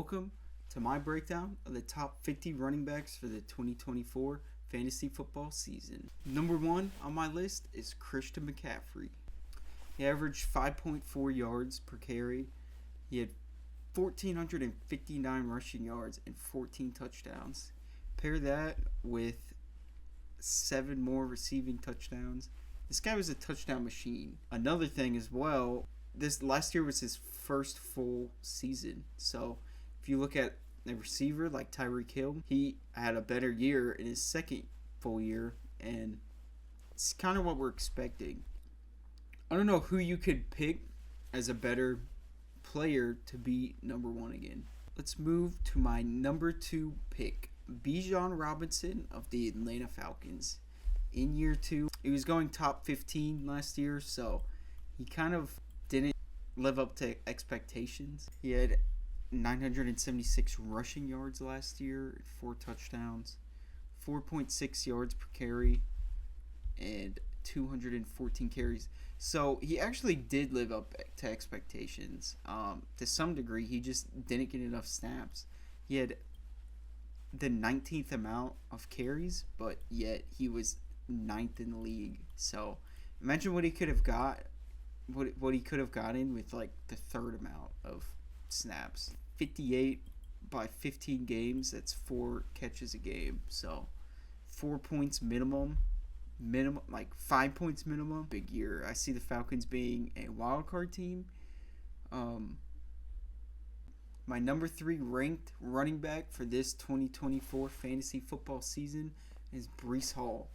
Welcome to my breakdown of the top 50 running backs for the 2024 fantasy football season. Number 1 on my list is Christian McCaffrey. He averaged 5.4 yards per carry. He had 1,459 rushing yards and 14 touchdowns. Pair that with 7 more receiving touchdowns. This guy was a touchdown machine. Another thing as well, this last year was his first full season. So if you look at a receiver like Tyreek Hill, he had a better year in his second full year, and it's kind of what we're expecting. I don't know who you could pick as a better player to be number 1 again. Let's move to my number 2 pick, Bijan Robinson of the Atlanta Falcons. In year 2, he was going top 15 last year, so he kind of didn't live up to expectations. He had 976 rushing yards last year, 4 touchdowns, 4.6 yards per carry, and 214 carries. So he actually did live up to expectations. To some degree, he just didn't get enough snaps. He had the 19th amount of carries, but yet he was 9th in the league. So imagine what he could have got, what he could have gotten with like the 3rd amount of snaps. 58 by 15 games, that's 4 catches a game. So 4 points minimum, like 5 points minimum. Big year. I see the Falcons being a wild card team. My number 3 ranked running back for this 2024 fantasy football season is Breece Hall.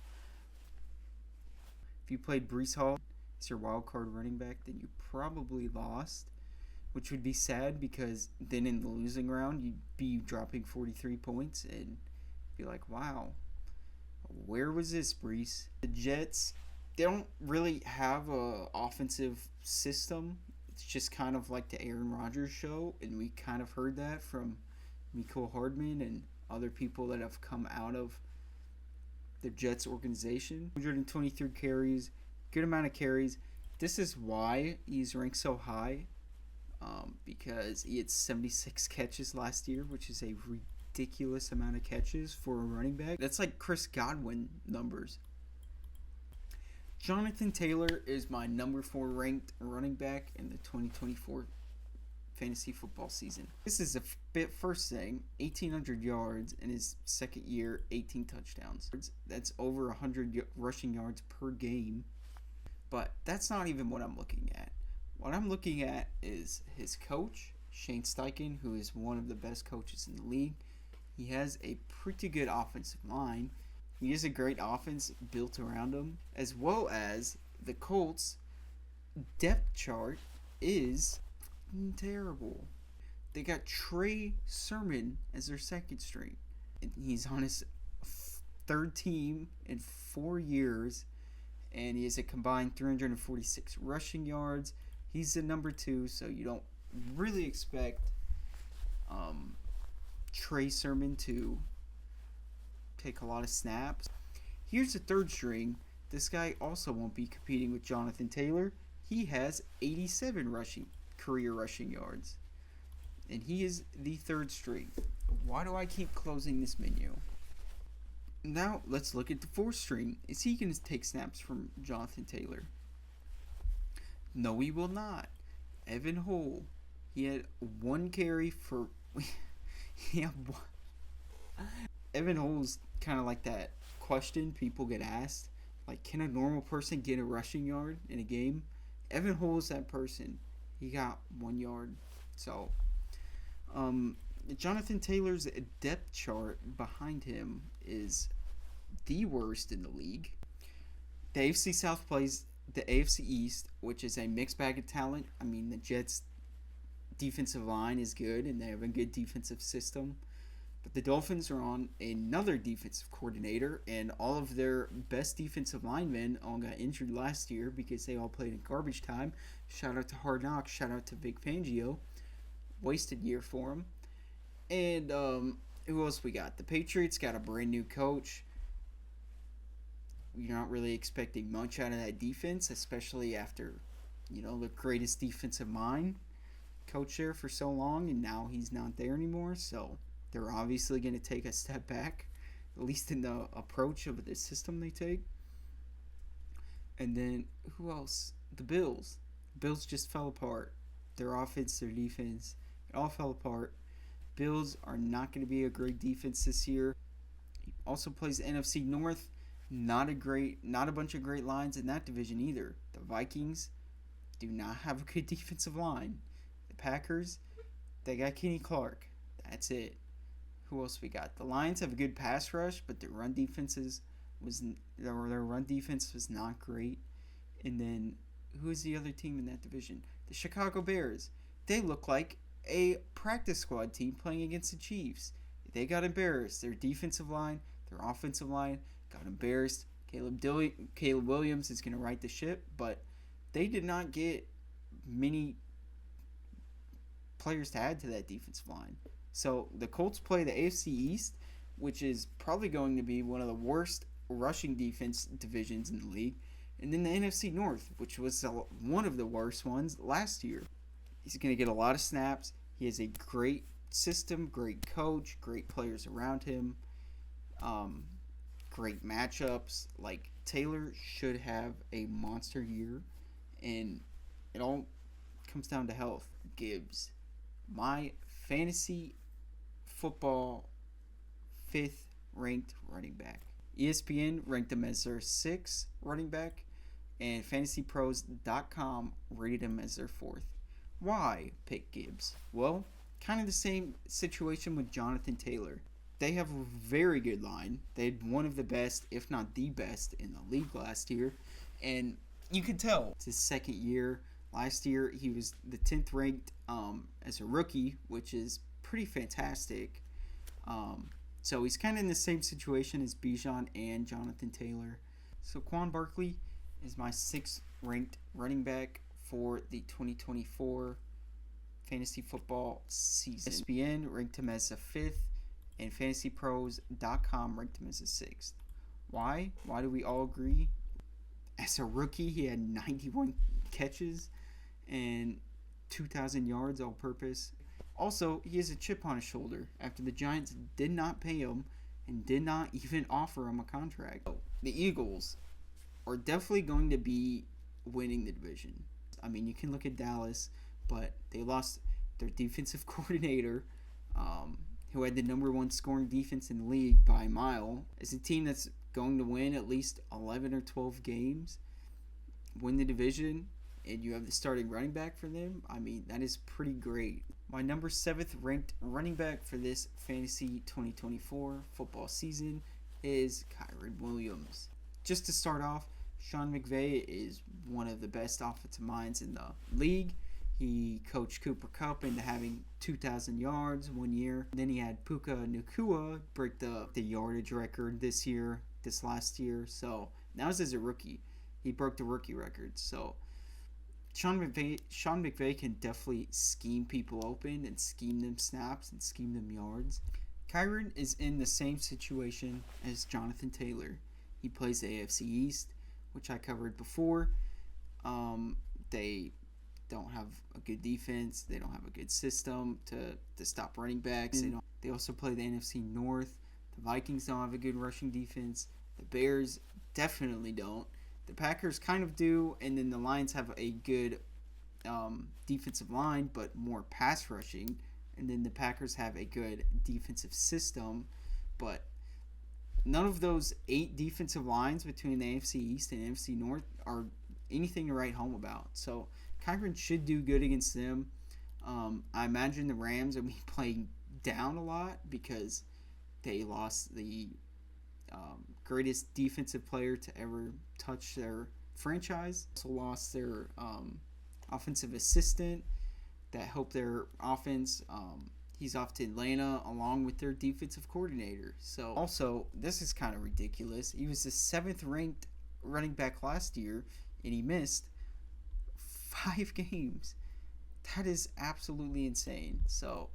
If you played Breece Hall as your wild card running back, then you probably lost, which would be sad because then in the losing round you'd be dropping 43 points and be like, wow, where was this, Breece? The Jets, they don't really have a offensive system. It's just kind of like the Aaron Rodgers show, and we kind of heard that from Mecole Hardman and other people that have come out of the Jets organization. 123 carries, good amount of carries. This is why he's ranked so high, because he had 76 catches last year, which is a ridiculous amount of catches for a running back. That's like Chris Godwin numbers. Jonathan Taylor is my number 4 ranked running back in the 2024 fantasy football season. This is a bit first thing, 1,800 yards in his second year, 18 touchdowns. That's over 100 rushing yards per game. But that's not even what I'm looking at. What I'm looking at is his coach, Shane Steichen, who is one of the best coaches in the league. He has a pretty good offensive line. He has a great offense built around him, as well as the Colts' depth chart is terrible. They got Trey Sermon as their second string. And he's on his 3rd team in 4 years, and he has a combined 346 rushing yards. He's the number 2, so you don't really expect Trey Sermon to take a lot of snaps. Here's the 3rd string. This guy also won't be competing with Jonathan Taylor. He has 87 career rushing yards, and he is the 3rd string. Why do I keep closing this menu? Now let's look at the 4th string. Is he going to take snaps from Jonathan Taylor? No, he will not. Evan Hull. He had 1 carry for. Evan Hull's kind of like that question people get asked, like, can a normal person get a rushing yard in a game? Evan Hull is that person. He got 1 yard. So, Jonathan Taylor's depth chart behind him is the worst in the league. The AFC South plays the AFC East, which is a mixed bag of talent. I mean, the Jets' defensive line is good, and they have a good defensive system. But the Dolphins are on another defensive coordinator, and all of their best defensive linemen all got injured last year because they all played in garbage time. Shout out to Hard Knocks. Shout out to Vic Fangio. Wasted year for him. And who else we got? The Patriots got a brand new coach. You're not really expecting much out of that defense, especially after, the greatest defensive mind coached there for so long, and now he's not there anymore. So they're obviously going to take a step back, at least in the approach of the system they take. And then who else? The Bills. The Bills just fell apart. Their offense, their defense, it all fell apart. Bills are not going to be a great defense this year. He also plays the NFC North. Not a bunch of great lines in that division either. The Vikings do not have a good defensive line. The Packers, they got Kenny Clark. That's it. Who else we got? The Lions have a good pass rush, but their run defense was not great. And then who is the other team in that division? The Chicago Bears. They look like a practice squad team playing against the Chiefs. They got embarrassed. Their defensive line, their offensive line got embarrassed. Caleb Williams is going to right the ship, but they did not get many players to add to that defensive line. So the Colts play the AFC East, which is probably going to be one of the worst rushing defense divisions in the league. And then the NFC North, which was one of the worst ones last year. He's going to get a lot of snaps. He has a great system, great coach, great players around him, great matchups. Like, Taylor should have a monster year, and it all comes down to health. Gibbs, my fantasy football 5th ranked running back. ESPN ranked him as their 6th running back, and fantasypros.com rated him as their 4th. Why pick Gibbs? Well, kind of the same situation with Jonathan Taylor. They have a very good line. They had one of the best, if not the best, in the league last year. And you could tell it's his second year. Last year, he was the 10th ranked as a rookie, which is pretty fantastic. So he's kind of in the same situation as Bijan and Jonathan Taylor. So Quan Barkley is my 6th ranked running back for the 2024 fantasy football season. ESPN ranked him as a 5th, and fantasypros.com ranked him as a 6th. Why? Why do we all agree? As a rookie, he had 91 catches and 2,000 yards all purpose. Also, he has a chip on his shoulder after the Giants did not pay him and did not even offer him a contract. The Eagles are definitely going to be winning the division. I mean, you can look at Dallas, but they lost their defensive coordinator, who had the number 1 scoring defense in the league by a mile. As a team that's going to win at least 11 or 12 games, win the division, and you have the starting running back for them, I mean, that is pretty great. My number 7th ranked running back for this fantasy 2024 football season is Kyren Williams. Just to start off, Sean McVay is one of the best offensive minds in the league. He coached Cooper Kupp into having 2,000 yards one year. Then he had Puka Nacua break the yardage record this last year. So that was as a rookie. He broke the rookie record. So Sean McVay can definitely scheme people open and scheme them snaps and scheme them yards. Kyren is in the same situation as Jonathan Taylor. He plays the AFC East, which I covered before. They don't have a good defense. They don't have a good system to stop running backs. They also play the NFC North. The Vikings don't have a good rushing defense. The Bears definitely don't. The Packers kind of do, and then the Lions have a good defensive line, but more pass rushing. And then the Packers have a good defensive system, but none of those 8 defensive lines between the AFC East and NFC North are anything to write home about. So Kyren should do good against them. I imagine the Rams will be playing down a lot because they lost the greatest defensive player to ever touch their franchise. Also lost their offensive assistant that helped their offense. He's off to Atlanta along with their defensive coordinator. So also, this is kind of ridiculous. He was the 7th ranked running back last year, and he missed 5 games. That is absolutely insane. So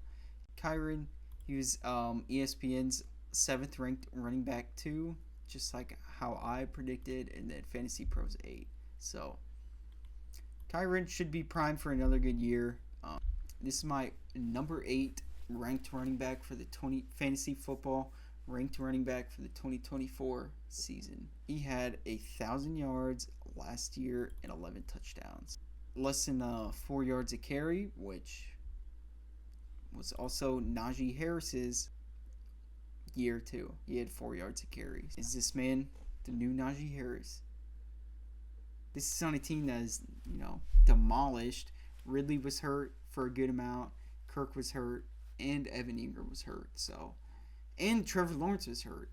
Kyren, he was ESPN's 7th ranked running back too, just like how I predicted, and then Fantasy Pros 8. So Kyren should be primed for another good year. This is my number 8 ranked running back for the 20 fantasy football ranked running back for the 2024 season. He had 1,000 yards last year and 11 touchdowns. Less than 4 yards a carry, which was also Najee Harris's year too. He had 4 yards a carry. Is this man the new Najee Harris? This is on a team that is, demolished. Ridley was hurt for a good amount. Kirk was hurt, and Evan Ingram was hurt. And Trevor Lawrence was hurt.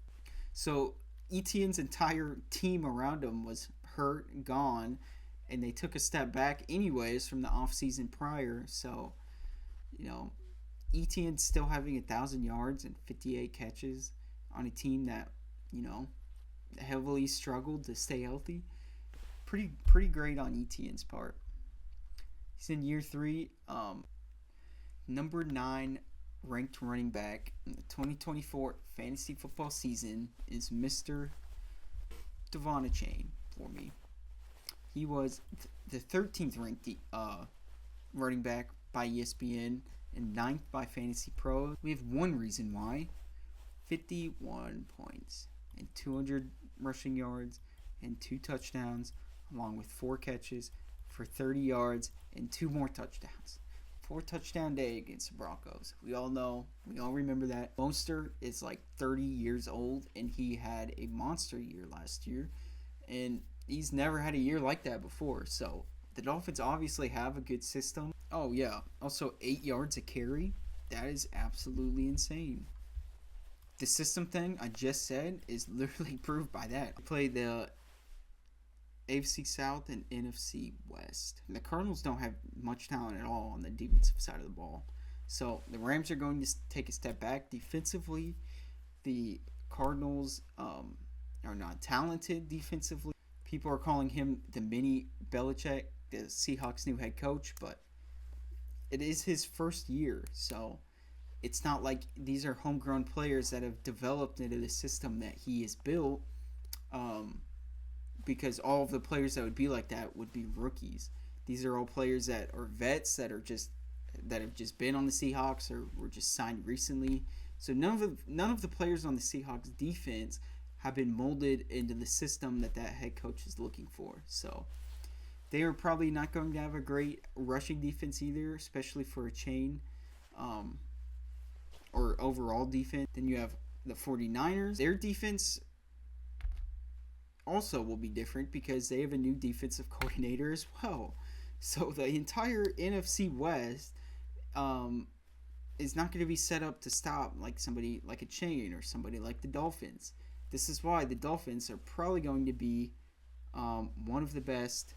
So Etienne's entire team around him was hurt, gone, and they took a step back anyways from the offseason prior. So, Etienne still having 1,000 yards and 58 catches on a team that, heavily struggled to stay healthy. Pretty great on Etienne's part. He's in year 3. Number 9 ranked running back in the 2024 fantasy football season is Mr. Devon Achane for me. He was the 13th ranked running back by ESPN and 9th by Fantasy Pros. We have one reason why. 51 points and 200 rushing yards and 2 touchdowns, along with 4 catches for 30 yards and 2 more touchdowns. 4 touchdown day against the Broncos. We all remember that. Mostert is like 30 years old, and he had a monster year last year, and he's never had a year like that before. So the Dolphins obviously have a good system. Oh yeah, also 8 yards a carry. That is absolutely insane. The system thing I just said is literally proved by that. They play the AFC South and NFC West. The Cardinals don't have much talent at all on the defensive side of the ball. So the Rams are going to take a step back defensively. The Cardinals are not talented defensively. People are calling him the mini Belichick, the Seahawks' new head coach, but it is his first year. So it's not like these are homegrown players that have developed into the system that he has built. Because all of the players that would be like that would be rookies. These are all players that are vets that have just been on the Seahawks or were just signed recently. So none of the players on the Seahawks defense have been molded into the system that head coach is looking for. So they are probably not going to have a great rushing defense either, especially for a chain or overall defense. Then you have the 49ers. Their defense also will be different because they have a new defensive coordinator as well. So the entire NFC West is not going to be set up to stop like somebody like a chain or somebody like the Dolphins. This is why the Dolphins are probably going to be one of the best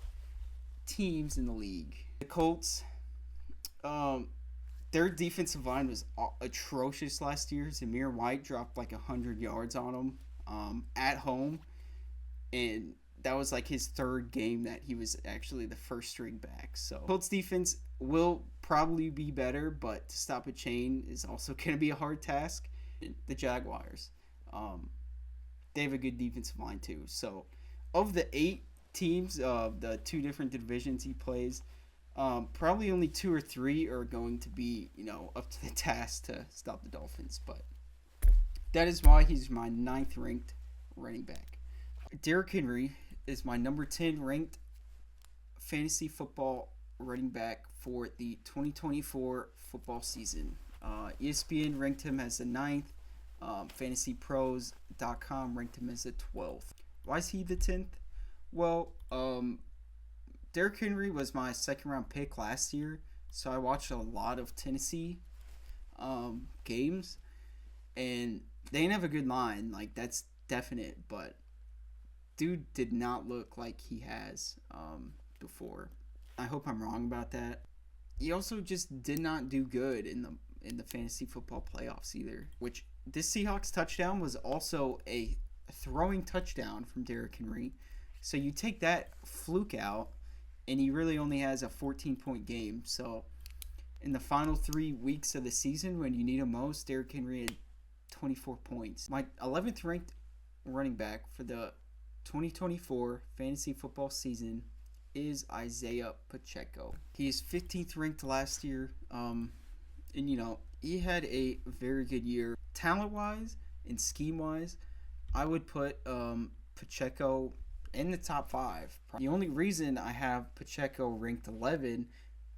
teams in the league. The Colts, their defensive line was atrocious last year. Zamir White dropped like 100 yards on them at home. And that was like his 3rd game that he was actually the first string back. So Colts defense will probably be better, but to stop a chain is also going to be a hard task. The Jaguars, they have a good defensive line too. So of the 8 teams of the 2 different divisions he plays, probably only 2 or 3 are going to be, up to the task to stop the Dolphins. But that is why he's my 9th ranked running back. Derrick Henry is my number 10 ranked fantasy football running back for the 2024 football season. ESPN ranked him as the 9th. FantasyPros.com ranked him as the 12th. Why is he the 10th? Well, Derrick Henry was my 2nd round pick last year, so I watched a lot of Tennessee games, and they didn't have a good line. Like, that's definite, but dude did not look like he has before. I hope I'm wrong about that. He also just did not do good in the fantasy football playoffs either. Which this Seahawks touchdown was also a throwing touchdown from Derrick Henry. So you take that fluke out, and he really only has a 14-point game. So in the final 3 weeks of the season, when you need him most, Derrick Henry had 24 points. My 11th ranked running back for the 2024 fantasy football season is Isaiah Pacheco. He is 15th ranked last year. And he had a very good year. Talent wise and scheme wise, I would put Pacheco in the top 5. The only reason I have Pacheco ranked 11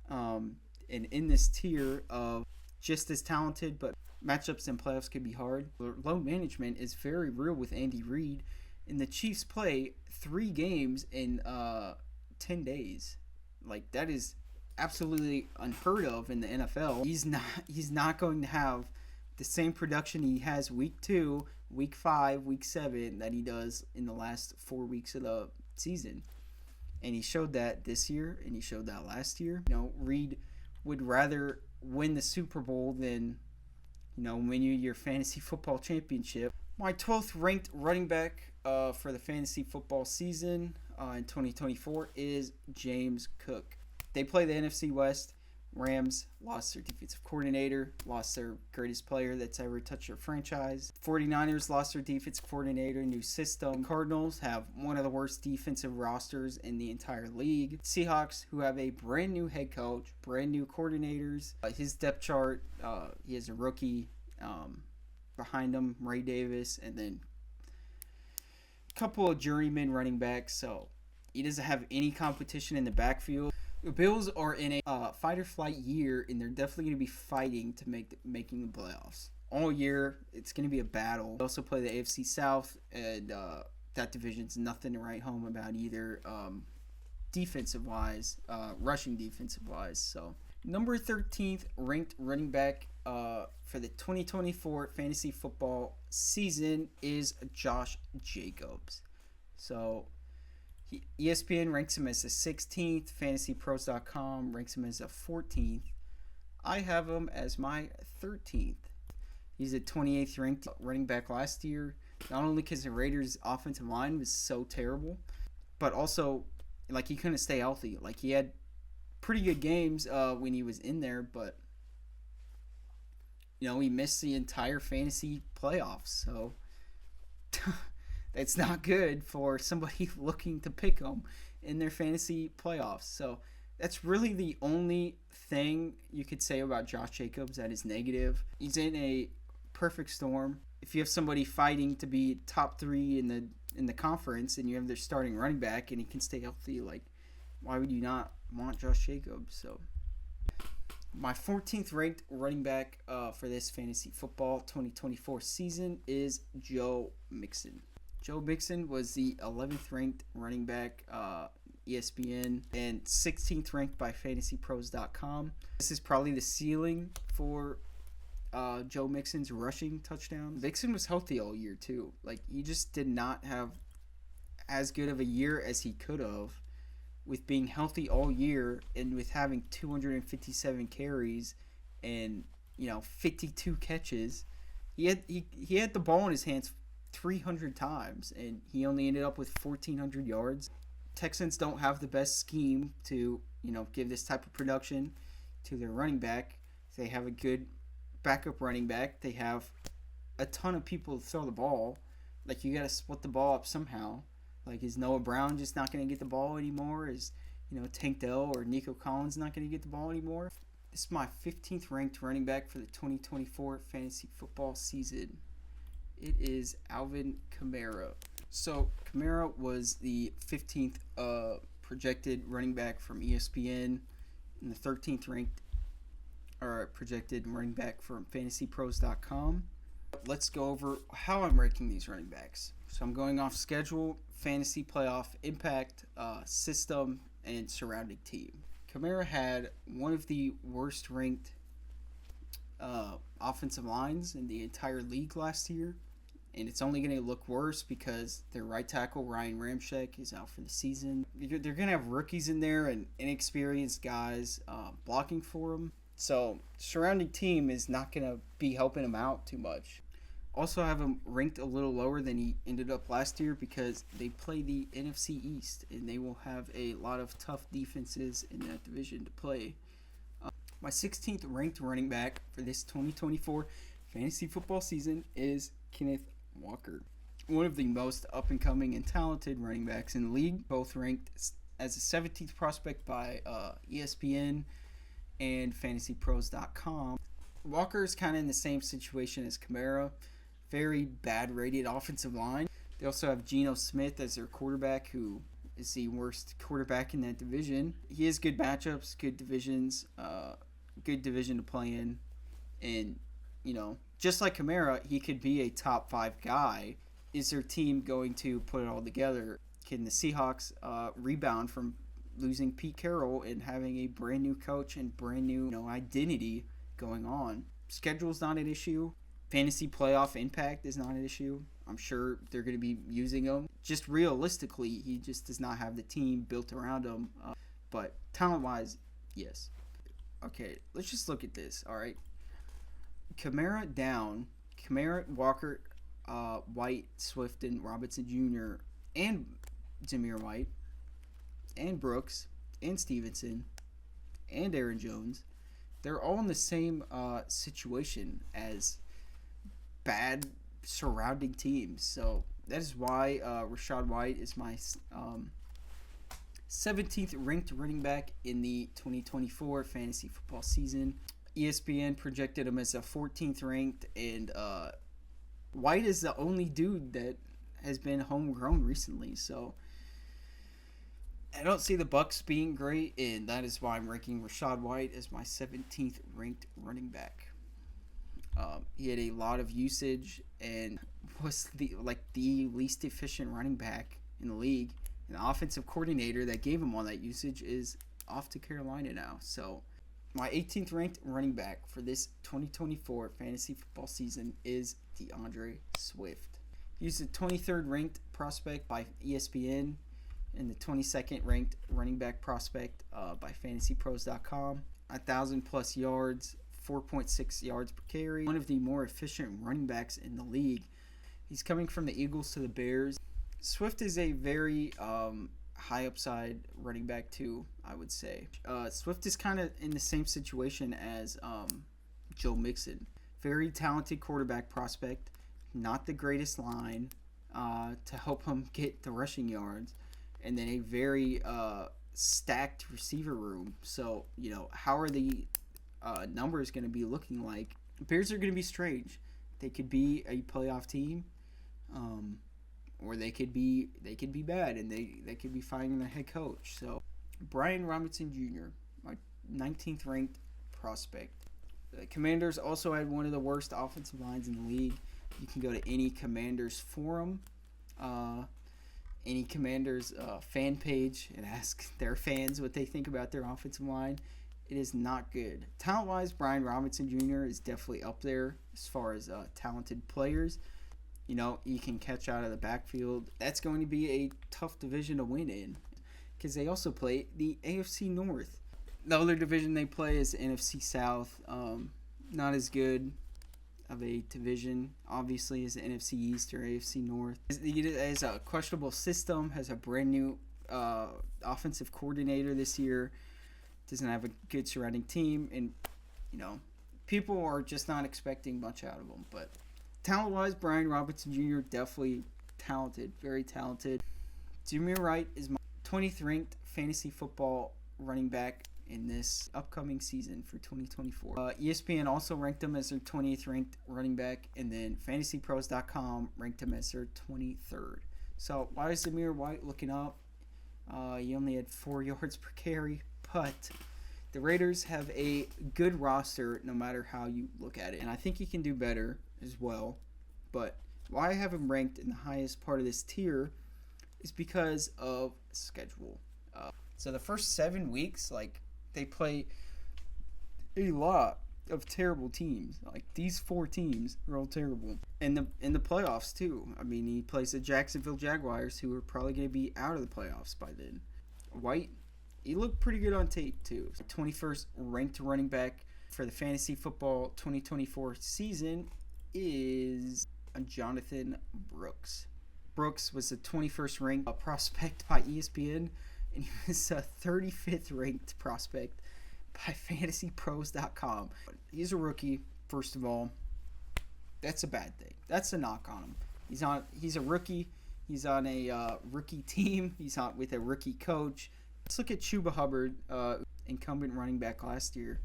and in this tier of just as talented, but matchups and playoffs can be hard. Load management is very real with Andy Reid, and the Chiefs play 3 games in 10 days. Like, that is absolutely unheard of in the NFL. He's not going to have the same production he has week 2, week 5, week 7 that he does in the last 4 weeks of the season. And he showed that this year, and he showed that last year. Reid would rather win the Super Bowl than win your fantasy football championship. My 12th ranked running back for the fantasy football season in 2024 is James Cook. They play the NFC West. Rams lost their defensive coordinator, lost their greatest player that's ever touched their franchise. 49ers lost their defensive coordinator, new system. Cardinals have one of the worst defensive rosters in the entire league. Seahawks, who have a brand new head coach, brand new coordinators. His depth chart, he has a rookie behind him, Ray Davis, and then a couple of journeyman running backs. So he doesn't have any competition in the backfield. The Bills are in a fight or flight year, and they're definitely going to be fighting to making the playoffs. All year, it's going to be a battle. They also play the AFC South, and that division's nothing to write home about either, defensive-wise, rushing defensive-wise. So, number 13th ranked running back for the 2024 fantasy football season is Josh Jacobs. So, ESPN ranks him as the 16th. FantasyPros.com ranks him as a 14th. I have him as my 13th. He's a 28th ranked running back last year. Not only because the Raiders' offensive line was so terrible, but also he couldn't stay healthy. He had pretty good games when he was in there, but he missed the entire fantasy playoffs. So it's not good for somebody looking to pick them in their fantasy playoffs. So that's really the only thing you could say about Josh Jacobs that is negative. He's in a perfect storm. If you have somebody fighting to be top 3 in the conference and you have their starting running back and he can stay healthy, why would you not want Josh Jacobs? So my 14th ranked running back for this fantasy football 2024 season is Joe Mixon. Joe Mixon was the 11th ranked running back, ESPN, and 16th ranked by FantasyPros.com. This is probably the ceiling for Joe Mixon's rushing touchdowns. Mixon was healthy all year too. He just did not have as good of a year as he could have with being healthy all year and with having 257 carries and 52 catches. He had the ball in his hands 300 times, and he only ended up with 1,400 yards. Texans don't have the best scheme to, give this type of production to their running back. They have a good backup running back. They have a ton of people to throw the ball. You got to split the ball up somehow. Is Noah Brown just not going to get the ball anymore? Is, Tank Dell or Nico Collins not going to get the ball anymore? This is my 15th ranked running back for the 2024 fantasy football season. It is Alvin Kamara. So Kamara was the 15th projected running back from ESPN and the 13th ranked projected running back from FantasyPros.com. Let's go over how I'm ranking these running backs. So I'm going off schedule, fantasy playoff impact, system, and surrounding team. Kamara had one of the worst ranked offensive lines in the entire league last year. And it's only going to look worse because their right tackle, Ryan Ramczyk, is out for the season. They're going to have rookies in there and inexperienced guys blocking for them. So surrounding team is not going to be helping him out too much. Also have him ranked a little lower than he ended up last year because they play the NFC East and they will have a lot of tough defenses in that division to play. My 16th ranked running back for this 2024 fantasy football season is Kenneth Walker, one of the most up-and-coming and talented running backs in the league, both ranked as a 17th prospect by ESPN and fantasypros.com. Walker is kind of in the same situation as Kamara. Very bad rated offensive line. They also have Geno Smith as their quarterback, who is the worst quarterback in that division. He has good matchups, good divisions, good division to play in. And, just like Kamara, he could be a top 5 guy. Is their team going to put it all together? Can the Seahawks rebound from losing Pete Carroll and having a brand new coach and brand new identity going on? Schedule's not an issue. Fantasy playoff impact is not an issue. I'm sure they're going to be using him. Just realistically, he just does not have the team built around him. But talent-wise, yes. Okay, let's just look at this, all right? Kamara down. Kamara, Walker, White, Swift, and Robinson Jr., and Zamir White, and Brooks, and Stevenson, and Aaron Jones. They're all in the same situation as bad surrounding teams. So that is why Rachaad White is my 17th ranked running back in the 2024 fantasy football season. ESPN projected him as a 14th ranked, and White is the only dude that has been homegrown recently. So I don't see the Bucs being great, and that is why I'm ranking Rachaad White as my 17th ranked running back. He had a lot of usage and was the least efficient running back in the league. And the offensive coordinator that gave him all that usage is off to Carolina now. So my 18th ranked running back for this 2024 fantasy football season is DeAndre Swift. He's the 23rd ranked prospect by ESPN and the 22nd ranked running back prospect by fantasypros.com. 1,000 plus yards, 4.6 yards per carry. One of the more efficient running backs in the league. He's coming from the Eagles to the Bears. Swift is a very high upside running back too, I would say. Swift is kind of in the same situation as Joe Mixon. Very talented quarterback prospect. Not the greatest line to help him get the rushing yards. And then a very stacked receiver room. So, how are the numbers going to be looking like? Bears are going to be strange. They could be a playoff team, or they could be bad, and they could be firing their head coach. So, Brian Robinson Jr., my 19th ranked prospect. The Commanders also had one of the worst offensive lines in the league. You can go to any Commanders forum, any Commanders fan page, and ask their fans what they think about their offensive line. It is not good. Talent-wise, Brian Robinson Jr. is definitely up there as far as talented players. You can catch out of the backfield. That's going to be a tough division to win in because they also play the AFC North. The other division they play is the NFC South. Not as good of a division, obviously, as the NFC East or AFC North. It has a questionable system, has a brand new offensive coordinator this year, doesn't have a good surrounding team, and, people are just not expecting much out of him. But talent-wise, Brian Robinson Jr. definitely talented, very talented. Zamir White is my 20th ranked fantasy football running back in this upcoming season for 2024. ESPN also ranked him as their 20th ranked running back, and then fantasypros.com ranked him as their 23rd. So why is Zamir White looking up? He only had 4 yards per carry, but the Raiders have a good roster no matter how you look at it, and I think he can do better as well. But why I have him ranked in the highest part of this tier is because of schedule. So the first 7 weeks, they play a lot of terrible teams. These 4 teams are all terrible. And in the playoffs too. I mean, he plays the Jacksonville Jaguars, who are probably going to be out of the playoffs by then. White, he looked pretty good on tape too. 21st ranked running back for the fantasy football 2024 season is Jonathan Brooks. Brooks was the 21st ranked prospect by ESPN, and he was a 35th ranked prospect by fantasypros.com. He's a rookie, first of all. That's a bad thing. That's a knock on him. He's a rookie. He's on a rookie team. He's on with a rookie coach. Let's look at Chuba Hubbard, incumbent running back last year.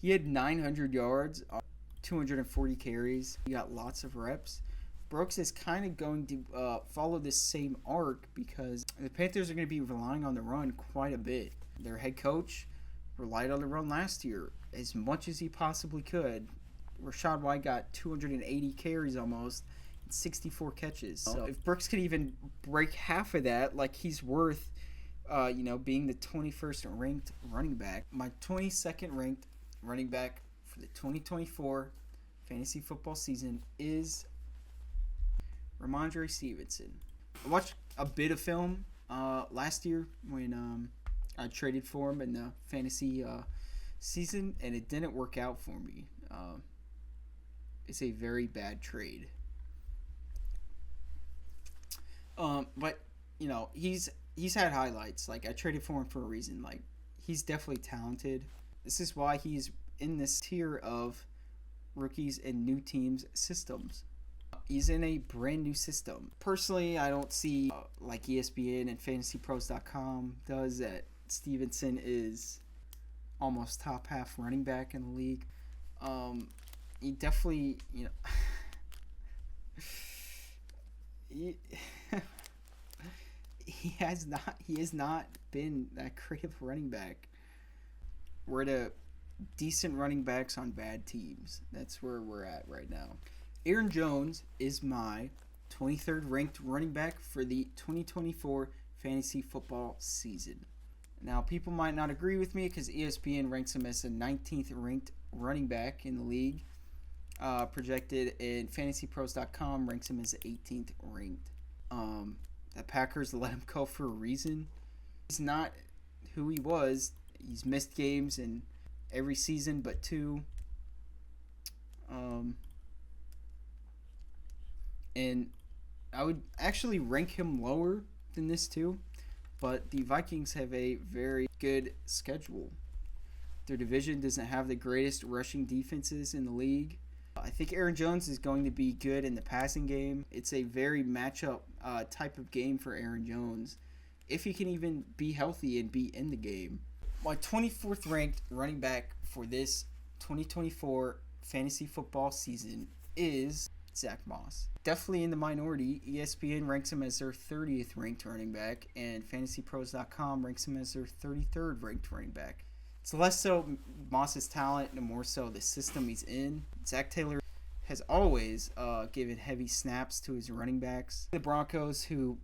He had 900 yards, 240 carries. He got lots of reps. Brooks is kind of going to follow this same arc because the Panthers are going to be relying on the run quite a bit. Their head coach relied on the run last year as much as he possibly could. Rashad White got 280 carries almost, and 64 catches. So if Brooks could even break half of that, like he's worth, being the 21st ranked running back. My 22nd ranked running back for the 2024 fantasy football season is Ramondre Stevenson. I watched a bit of film last year when I traded for him in the fantasy season, and it didn't work out for me. It's a very bad trade. But he's had highlights. Like, I traded for him for a reason. Like, he's definitely talented. This is why he's in this tier of rookies and new teams systems. He's in a brand new system. Personally, I don't see like ESPN and FantasyPros.com does that Stevenson is almost top half running back in the league. He definitely, he has not been that creative running back. We're at decent running backs on bad teams. That's where we're at right now. Aaron Jones is my 23rd ranked running back for the 2024 fantasy football season. Now, people might not agree with me because ESPN ranks him as the 19th ranked running back in the league. Projected, and FantasyPros.com ranks him as the 18th ranked. The Packers let him go for a reason. He's not who he was. He's missed games in every season but 2. And I would actually rank him lower than this too, but the Vikings have a very good schedule. Their division doesn't have the greatest rushing defenses in the league. I think Aaron Jones is going to be good in the passing game. It's a very matchup type of game for Aaron Jones, if he can even be healthy and be in the game. My 24th ranked running back for this 2024 fantasy football season is Zach Moss. Definitely in the minority. ESPN ranks him as their 30th ranked running back, and FantasyPros.com ranks him as their 33rd ranked running back. It's less so Moss's talent and more so the system he's in. Zach Taylor has always given heavy snaps to his running backs. The Broncos, who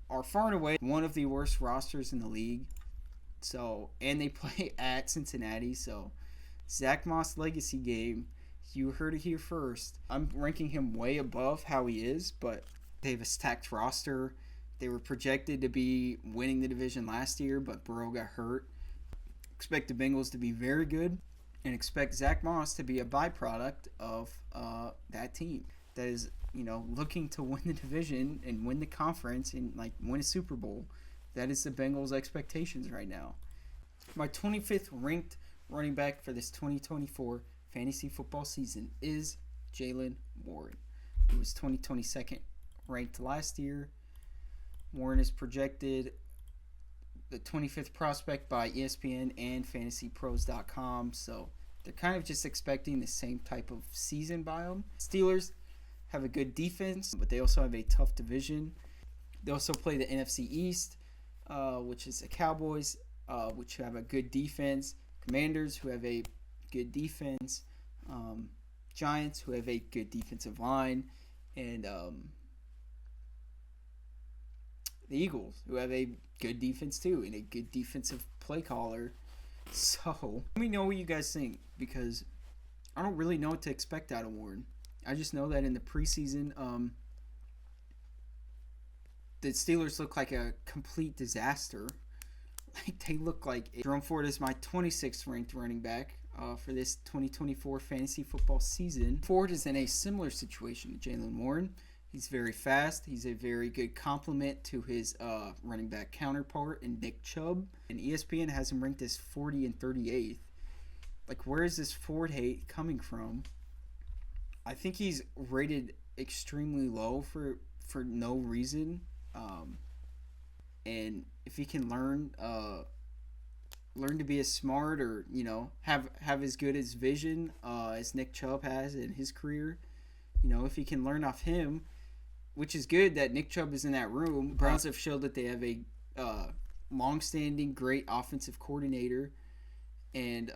are far and away one of the worst rosters in the league, and they play at Cincinnati, so Zach Moss legacy game. You heard it here first. I'm ranking him way above how he is, but they have a stacked roster. They were projected to be winning the division last year, but Burrow got hurt. Expect the Bengals to be very good, and expect Zach Moss to be a byproduct of that team that is, looking to win the division and win the conference and win a Super Bowl. That is the Bengals' expectations right now. My 25th ranked running back for this 2024 fantasy football season is Jaylen Warren, who was 22nd ranked last year. Warren is projected the 25th prospect by ESPN and FantasyPros.com, so they're kind of just expecting the same type of season by him. Steelers have a good defense, but they also have a tough division. They also play the NFC East, which is the Cowboys, which have a good defense. Commanders, who have a good defense. Giants, who have a good defensive line. And the Eagles, who have a good defense too, and a good defensive play caller. So, let me know what you guys think, because I don't really know what to expect out of Warren. I just know that in the preseason, the Steelers look like a complete disaster. They look like Jerome Ford is my 26th ranked running back for this 2024 fantasy football season. Ford is in a similar situation to Jaylen Warren. He's very fast. He's a very good complement to his running back counterpart in Nick Chubb. And ESPN has him ranked as 40 and 38th. Where is this Ford hate coming from? I think he's rated extremely low for no reason. and if he can learn to be as smart, or have as good as vision as Nick Chubb has in his career, if he can learn off him, which is good that Nick Chubb is in that room. The Browns have showed that they have a long-standing, great offensive coordinator, and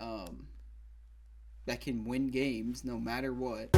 that can win games no matter what.